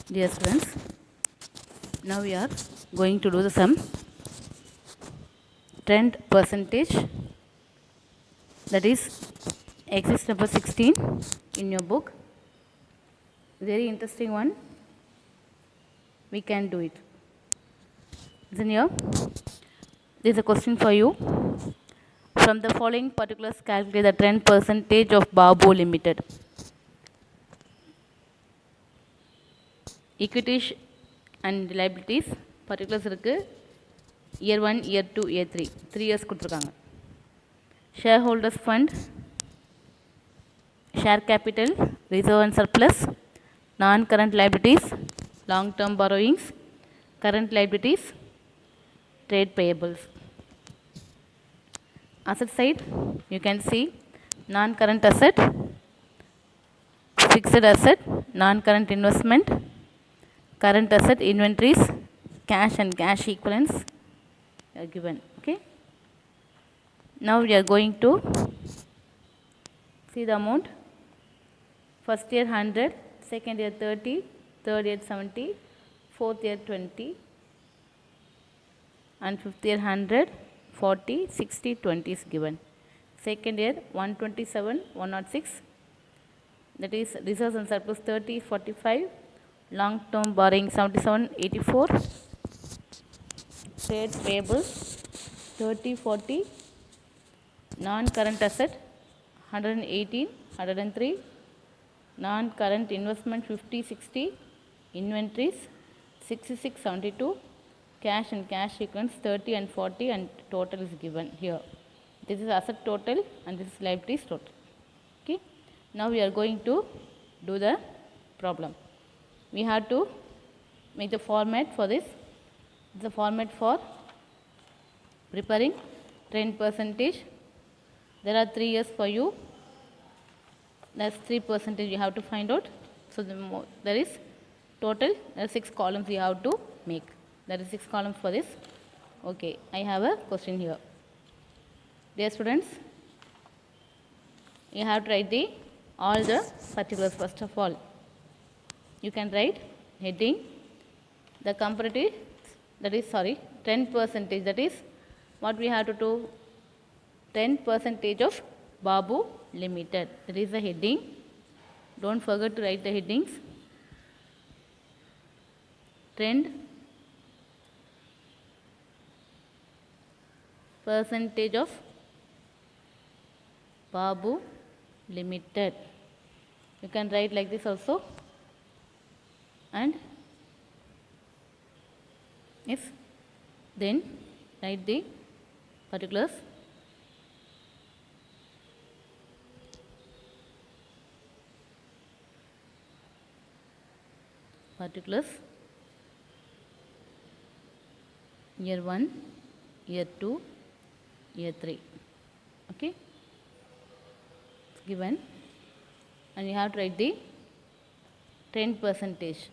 Dear students, now we are going to do the sum trend percentage, that is exercise number 16 in your book. Very interesting one. We can do it. Listen here. There is a question for you. From the following particulars, calculate the trend percentage of Babu Limited. Equities and liabilities particulars இருக்கு. Year 1, Year 2, Year 3 3 years கொடுத்துருக்காங்க. Shareholders fund, share capital, reserve and surplus, non-current liabilities, long-term borrowings, current liabilities, trade payables. Asset side, you can see non-current asset, fixed asset, non-current investment, current asset, inventories, cash and cash equivalents are given. Okay. Now we are going to see the amount. First year 100, second year 30, third year 70, fourth year 20, and fifth year 100, 40, 60, 20 is given. Second year 127, 106, that is reserves and surplus 30, 45, long term borrowing 77, 84, trade payables 30, 40, non-current asset 118, 103, non-current investment 50, 60, inventories 66, 72, cash and cash equivalents 30 and 40, and total is given here. This is asset total and this is liabilities total. Okay. Now we are going to do the problem. We have to make the format for this. The format for preparing trend percentage. There are 3 years for you. That's 3% you have to find out. So there is total, there are 6 columns you have to make. There is 6 columns for this. Okay, I have a question here. Dear students, you have to write all the particulars. First of all, you can write heading, the comparative, that is trend percentage, that is what we have to do, 10% of Babu Limited. That is the heading. Don't forget to write the headings. Trend percentage of Babu Limited. You can write like this also. And if then write the particulars. Particulars year 1, year 2, year 3. Okay, given, and you have to write the trend percentage.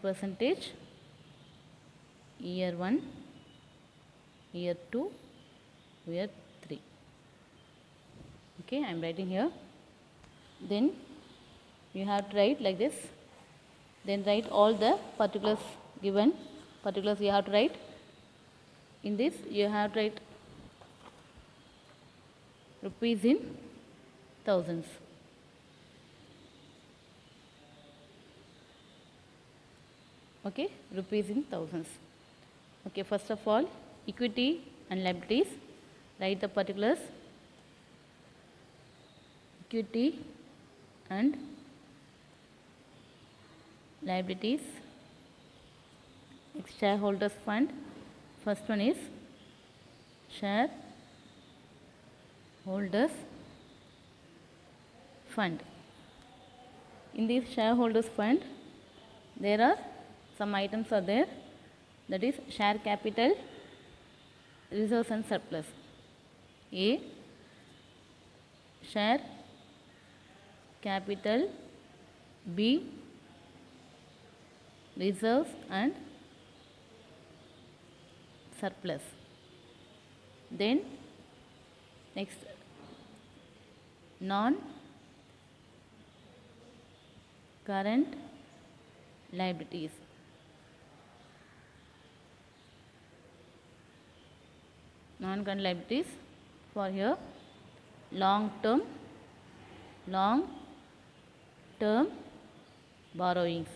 Percentage year 1, year 2, year 3. Okay, I am writing here. Then you have to write like this. Then write all the particulars given. Particulars you have to write. In this you have to write rupees in thousands. Okay, rupees in thousands. Okay, first of all, equity and liabilities. Write the particulars. Equity and liabilities. Shareholders fund. First one is shareholders fund. In this shareholders fund, there are some items are there, that is share capital, reserves and surplus. A, share capital. B, reserves and surplus. Then next, non current liabilities. Non-current liabilities for here long term borrowings.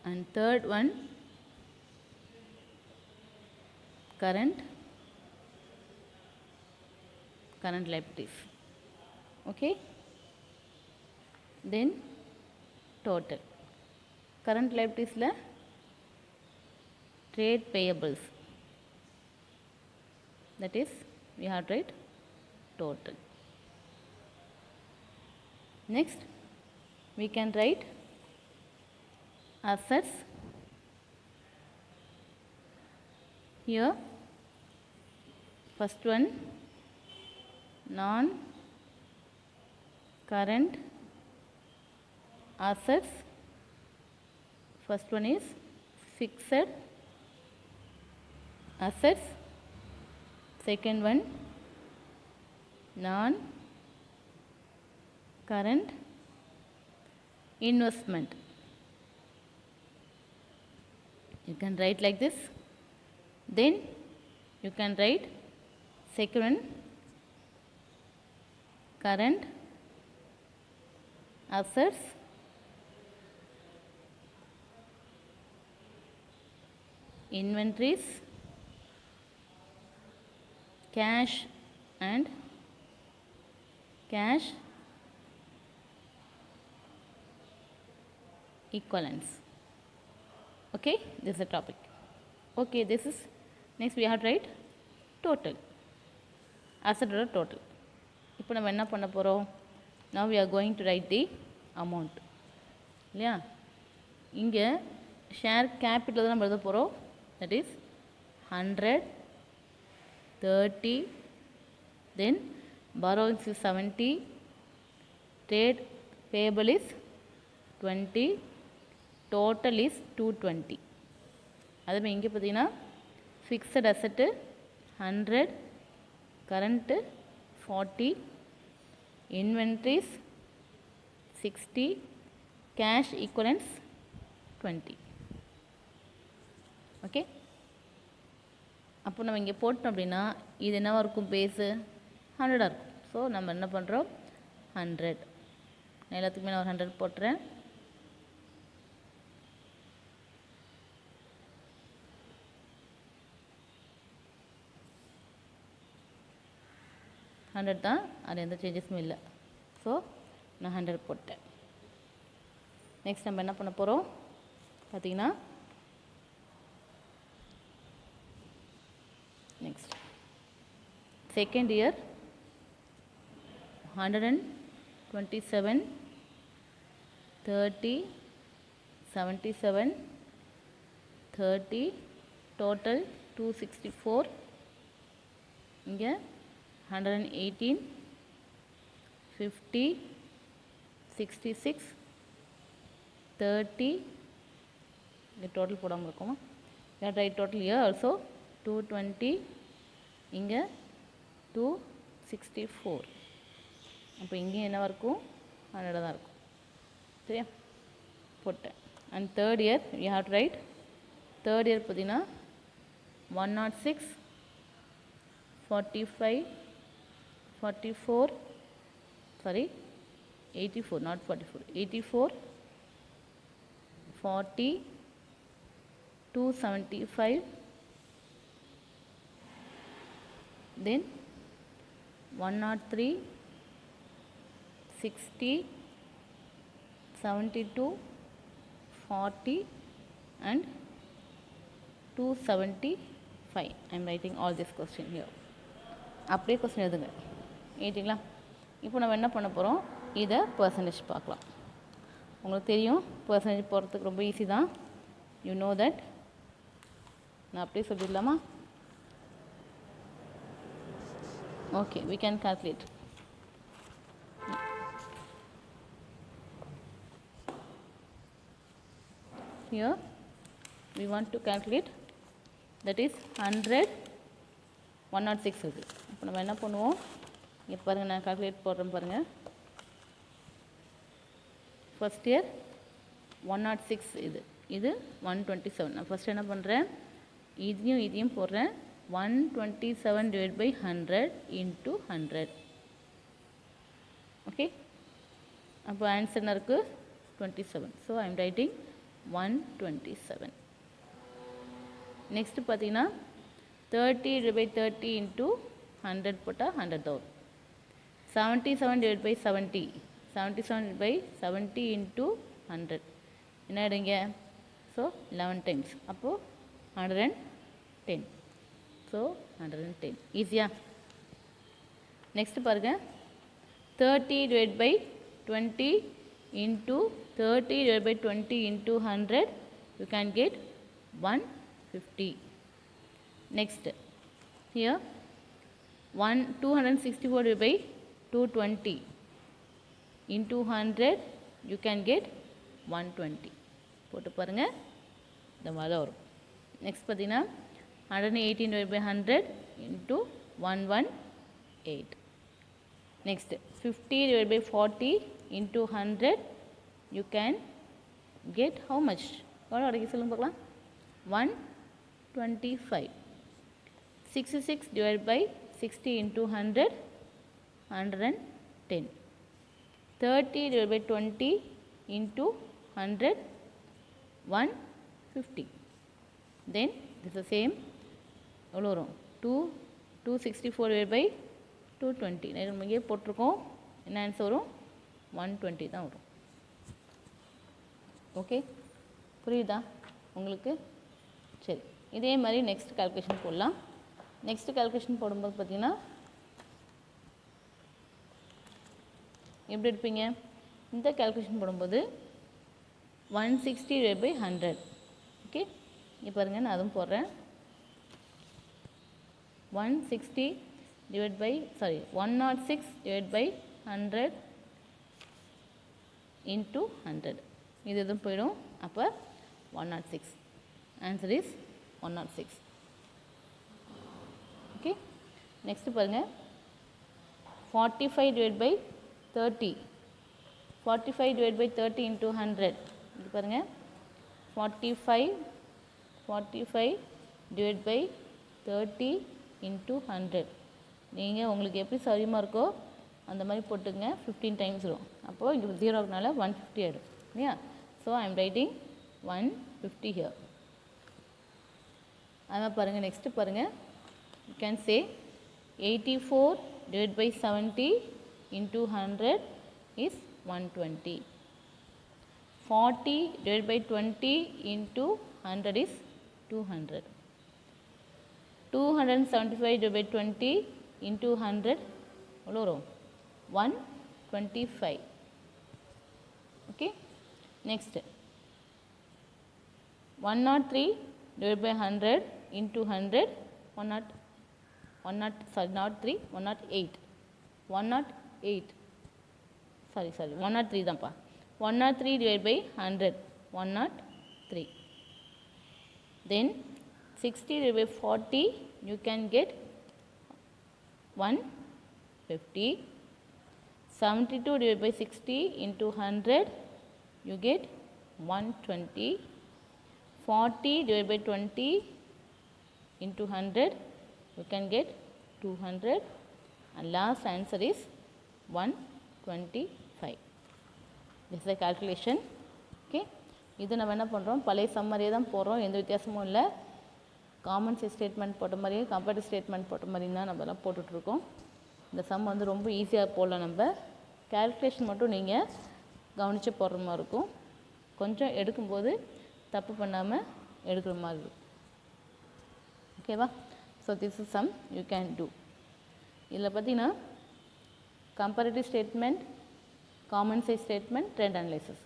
And third one, current liabilities. Okay. Then total. Current liabilities la trade payables. That is, we have to write total. Next, we can write assets. Here, first one, non-current assets. First one is fixed assets. Second one, non-current investment. You can write like this. Then you can write second one, current assets, inventories, cash and cash equivalents. Okay, this is the topic. Okay, this is next we have to write total. Asset or total. இப்போ நம்ம என்ன பண்ண போகிறோம்? Now we are going to write the amount. இல்லையா? இங்கே share capital தான் நம்ம எழுத போகிறோம். That is 100, 30, then borrowings is 70, trade payable is 20, total is 220. அதுமாதிரி இங்கே பார்த்தீங்கன்னா ஃபிக்ஸட் அசட்டு 100, current 40, inventories 60, cash equivalence 20. Okay, அப்போ நம்ம இங்கே போட்டோம் அப்படின்னா இது என்னவாக இருக்கும்? பேஸு 100 இருக்கும். ஸோ நம்ம என்ன பண்ணுறோம்? 100. நான் எல்லாத்துக்குமே நான் ஒரு 100 போட்டுறேன். ஹண்ட்ரட் தான், அது எந்த சேஞ்சஸும் இல்லை. ஸோ நான் 100 போட்டேன். நெக்ஸ்ட் நம்ம என்ன பண்ண போகிறோம் பார்த்தீங்கன்னா, நெக்ஸ்ட் செகண்ட் இயர் 127, 30, 77, 30, டோட்டல் 264. இங்கே 118, 50, 66, 30. இங்கே டோட்டல் போடாமல் இருக்குமா? ரைட் டோட்டல் இயர் ஆல்சோ 220, இங்கே 264. அப்போ இங்கே என்னவாக இருக்கும்? 100 தான் இருக்கும். சரியா? போட்டேன். And third year you have to right. Third year பார்த்தீங்கன்னா 106, 45, 44, sorry 84, not 44, 84, 40, 275, then 103, 60, 72, 40 and 275. I am writing all this question here. அப்படியே கொஸ்டின் எழுதுங்க. ஏற்றிங்களா? இப்போ நம்ம என்ன பண்ண போகிறோம்? இதை பர்சன்டேஜ் பார்க்கலாம். உங்களுக்கு தெரியும் பர்சன்டேஜ் போகிறதுக்கு ரொம்ப ஈஸி தான். You know that. நான் அப்படியே சொல்லிடலாமா? Okay, we can calculate. Here we want to calculate, that is 100, 106 இருக்குது. இப்போ நம்ம என்ன பண்ணுவோம்? இங்கே பாருங்கள், நான் கால்குலேட் போடுறேன் பாருங்கள். ஃபஸ்ட் இயர் 106 இது 127. நான் ஃபஸ்ட் என்ன பண்ணுறேன், இதையும் போடுறேன். 127 divided by 100 into 100. ஓகே, அப்போ ஆன்சர் என்ன இருக்குது, 27. So I am writing 127. Next பார்த்தீங்கன்னா 30 divided by 30 into 100 போட்டால் 100 தான் வரும். 77 divided by 70, 77 divided by 70 into 100 என்ன எடுங்க, ஸோ 11 டைம்ஸ், அப்போது 110. ஸோ 110 ஈஸியா. நெக்ஸ்ட்டு பாருங்கள், 30 divided by 20 into 30 divided by 20 into 100, you can get 150. Next, here 264 divided by 220 into 100, you can get 120. போட்டு பாருங்கள், இந்த மாதிரி தான் வரும். நெக்ஸ்ட் பார்த்தீங்கன்னா 118 divided by 100 into 118. Next, 50 divided by 40 into 100, you can get how much? எவ்வளோ கிடைக்கும் சொல்லுங்க பார்க்கலாம். 125. 66 divided by 60 into 100, 110. 30 divided by 20 into 100, 150. Then this is the same. எவ்வளோ வரும், 264 divided by 220. நம்ம இங்கே போட்டிருக்கோம், என்ன ஆன்சர் வரும், 120 தான் வரும். ஓகே, புரியுதா உங்களுக்கு? சரி, இதே மாதிரி நெக்ஸ்ட் கால்குலேஷன் போடலாம். நெக்ஸ்ட் கால்குலேஷன் போடும்போது பார்த்தீங்கன்னா எப்படி எடுப்பீங்க, இந்த கால்குலேஷன் போடும்போது 160 divided by 100. ஓகே, இங்கே பாருங்கள், நான் அதுவும் போடுறேன். 106 divided by 100 into 100. இது எதுவும் போயிடும், அப்போ 106. Answer is 106. ஓகே, நெக்ஸ்ட்டு பாருங்கள், 45 divided by 30. 45 divided by 30 into 100. இது பாருங்கள், 45 divided by 30 into 100. நீங்கள் உங்களுக்கு எப்படி சௌரியமாக இருக்கோ அந்த மாதிரி போட்டுங்க. 15 டைம்ஸ் வரும், அப்போது இங்கே 0னால 150 ஆகிடும் இல்லையா. So I am writing 150 here. அதான் பாருங்கள், நெக்ஸ்ட்டு பாருங்கள், you can say 84 divided by 70 into 100 is 120. 40 divided by 20 into 100 is 200. 275 divided by 20 into 100 எவ்வளோ வரும், 125. Okay, next 103 divided by 100 into 100, 108. 103 தான்ப்பா. 103 divided by 100, 103. Then 60 divided by 40, you can get 150. 72 divided by 60 into 100, you get 120. 40 divided by 20 into 100, you can get 200. And last answer is 125. This is the calculation. Okay, இது நம்ம என்ன பண்ணுறோம், பழைய சம்மரியே தான் போடுறோம், எந்த வித்தியாசமும் இல்லை. காமன் ஸ்டேட்மெண்ட் போட்ட மாதிரியே கம்பேரிட்டிவ் ஸ்டேட்மெண்ட் போட்ட மாதிரி தான் நம்ம எல்லாம் போட்டுட்ருக்கோம். இந்த சம் வந்து ரொம்ப ஈஸியாக போடலாம். நம்ம கேல்குலேஷன் மட்டும் நீங்கள் கவனித்து போடுற மாதிரி இருக்கும். கொஞ்சம் எடுக்கும்போது தப்பு பண்ணாமல் எடுக்கிற மாதிரி இருக்கும். ஓகேவா? So this is some you can do. இதில் பார்த்தீங்கன்னா comparative statement, common size statement, trend analysis,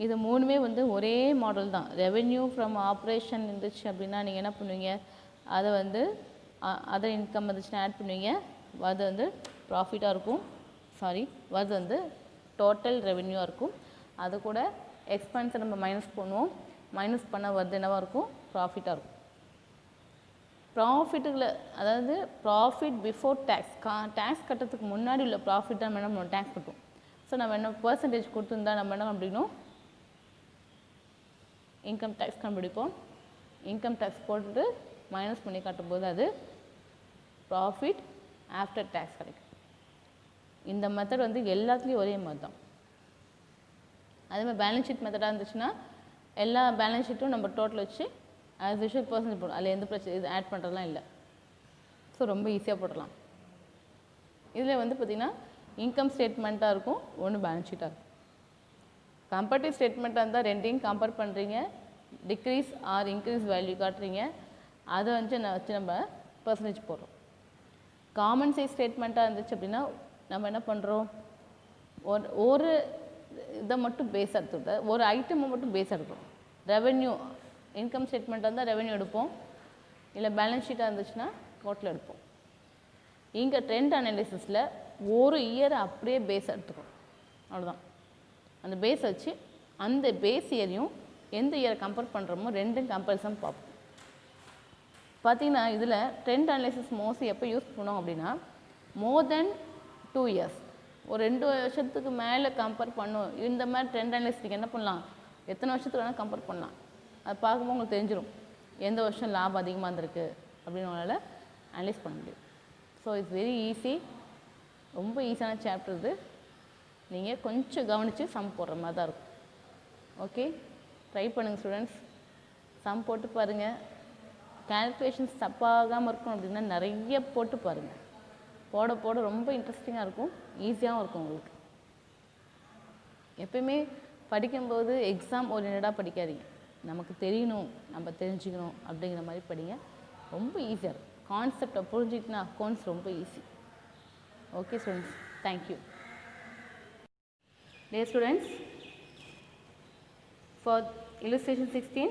இது மூணுமே வந்து ஒரே மாடல் தான். ரெவென்யூ ஃப்ரம் ஆப்ரேஷன் இருந்துச்சு அப்படின்னா நீங்கள் என்ன பண்ணுவீங்க, அதை வந்து அதர் இன்கம் வந்துச்சுன்னா ஆட் பண்ணுவீங்க. அது வந்து ப்ராஃபிட்டாக இருக்கும், அது வந்து டோட்டல் ரெவென்யூவாக இருக்கும். அது கூட எக்ஸ்பென்ஸை நம்ம மைனஸ் பண்ணுவோம், மைனஸ் பண்ண வருது என்னவாக இருக்கும், ப்ராஃபிட்டாக இருக்கும். ப்ராஃபிட்டுகளை, அதாவது ப்ராஃபிட் பிஃபோர் டேக்ஸ், டேக்ஸ் கட்டுறதுக்கு முன்னாடி உள்ள ப்ராஃபிட் தான் நம்ம டேக்ஸ் கட்டுவோம். ஸோ நம்ம என்ன பர்சன்டேஜ் கொடுத்துருந்தா நம்ம என்ன கண்டுபிடிக்கணும், இன்கம் டேக்ஸ் கண்டுபிடிப்போம். இன்கம் டேக்ஸ் போட்டுட்டு மைனஸ் பண்ணி காட்டும்போது அது ப்ராஃபிட் ஆஃப்டர் டேக்ஸ் கிடைக்கும். இந்த மெத்தட் வந்து எல்லாத்துலேயும் ஒரே மாதிரி தான். அதேமாதிரி பேலன்ஸ் ஷீட் மெத்தடாக இருந்துச்சுன்னா எல்லா பேலன்ஸ் ஷீட்டும் நம்ம டோட்டல் வச்சு ஆஸ் யூஷுவல் பர்சன்டேஜ் போடணும். அதில் எந்த பிரச்சனை இது ஆட் பண்ணுறதுலாம் இல்லை. ஸோ ரொம்ப ஈஸியாக போடலாம். இதில் வந்து பார்த்திங்கன்னா இன்கம் ஸ்டேட்மெண்ட்டாக இருக்கும், ஒன்று பேலன்ஸ் ஷீட்டாக இருக்கும். கம்பேரிட்டிவ் ஸ்டேட்மெண்ட்டாக இருந்தால் ரெண்டையும் கம்பேர் பண்ணுறீங்க, டிக்ரீஸ் ஆர் இன்க்ரீஸ் வேல்யூ காட்டுறீங்க, அதை வந்து வச்சு நம்ம பர்சன்டேஜ் போடுறோம். காமன் சைஸ் ஸ்டேட்மெண்ட்டாக இருந்துச்சு அப்படின்னா நம்ம என்ன பண்ணுறோம், ஒரு இதை மட்டும் பேஸ் எடுத்துக்கிட்டு ஒரு ஐட்டமை மட்டும் பேஸ் எடுக்கிறோம். ரெவென்யூ இன்கம் ஸ்டேட்மெண்ட்டாக இருந்தால் ரெவென்யூ எடுப்போம், இல்லை பேலன்ஸ் ஷீட்டாக இருந்துச்சுன்னா டோட்டல் எடுப்போம். இங்கே ட்ரெண்ட் அனாலிசிஸில் ஒரு இயரை அப்படியே பேஸ் எடுத்துக்கிறோம், அவ்வளோதான். அந்த பேஸ் வச்சு அந்த பேஸ் இயரையும் எந்த இயரை கம்பேர் பண்ணுறோமோ ரெண்டும் கம்பேரிசன் பார்ப்போம். பார்த்திங்கன்னா இதில் ட்ரெண்ட் அனாலிசிஸ் மோஸ்ட்லி எப்போ யூஸ் பண்ணோம் அப்படின்னா மோர் தென் 2 years, ஒரு 2 வருஷத்துக்கு மேலே கம்பேர் பண்ணும். இந்த மாதிரி ட்ரெண்ட் அனாலிசிஸ்க்கு என்ன பண்ணலாம், எத்தனை வருஷத்துக்கு வேணால் கம்பேர் பண்ணலாம். அது பார்க்கும்போது உங்களுக்கு தெரிஞ்சிடும் எந்த வருஷம் லாபம் அதிகமாக இருந்திருக்கு அப்படின்னு உங்களால் அனலைஸ் பண்ண முடியும். ஸோ இட்ஸ் வெரி ஈஸி, ரொம்ப ஈஸியான சாப்டர் இது. நீங்கள் கொஞ்சம் கவனித்து சம் போடுற மாதிரி தான் இருக்கும். ஓகே, ட்ரை பண்ணுங்கள் ஸ்டூடெண்ட்ஸ், சம் போட்டு பாருங்கள். கால்குலேஷன்ஸ் தப்பாகாமல் இருக்கணும் அப்படின்னா நிறைய போட்டு பாருங்கள். போட போட ரொம்ப இன்ட்ரெஸ்டிங்காக இருக்கும், ஈஸியாகவும் இருக்கும் உங்களுக்கு. எப்பயுமே படிக்கும்போது எக்ஸாம் ஓரியன்டாக படிக்காதீங்க, நமக்கு தெரியணும், நம்ம தெரிஞ்சுக்கணும் அப்படிங்கிற மாதிரி படிங்க. ரொம்ப ஈஸியாக இருக்கும். கான்செப்டை புரிஞ்சுக்கிட்டுனா அக்கௌண்ட்ஸ் ரொம்ப easy. Okay students, thank you. Dear students, for illustration 16,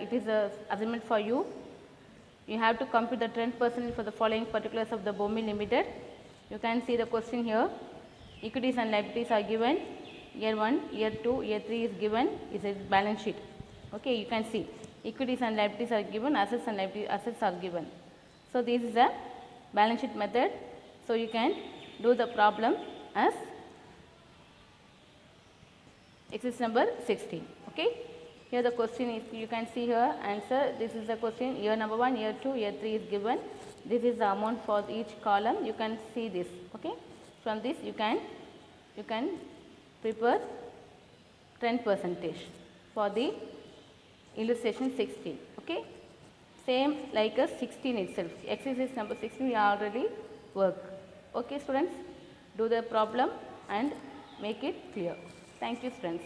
it is a assignment for you. You have to compute the trend percentage for the following particulars of the Bombay Limited. You can see the question here. Equities and liabilities are given. Year 1, year 2, year 3 is given. Is a balance sheet. Okay, you can see equities and liabilities are given. Assets and assets are given. So this is a balance sheet method. So you can do the problem as exercise number 16. Okay. Here the question is, you can see here answer. This is the question, year number 1, year 2, year 3 is given. This is the amount for each column. You can see this. Okay. From this you can prepare 10% for the illustration 16. Okay. Same like a 16 itself. Exercise number 16 we already work. Okay students, do the problem and make it clear. Thank you students.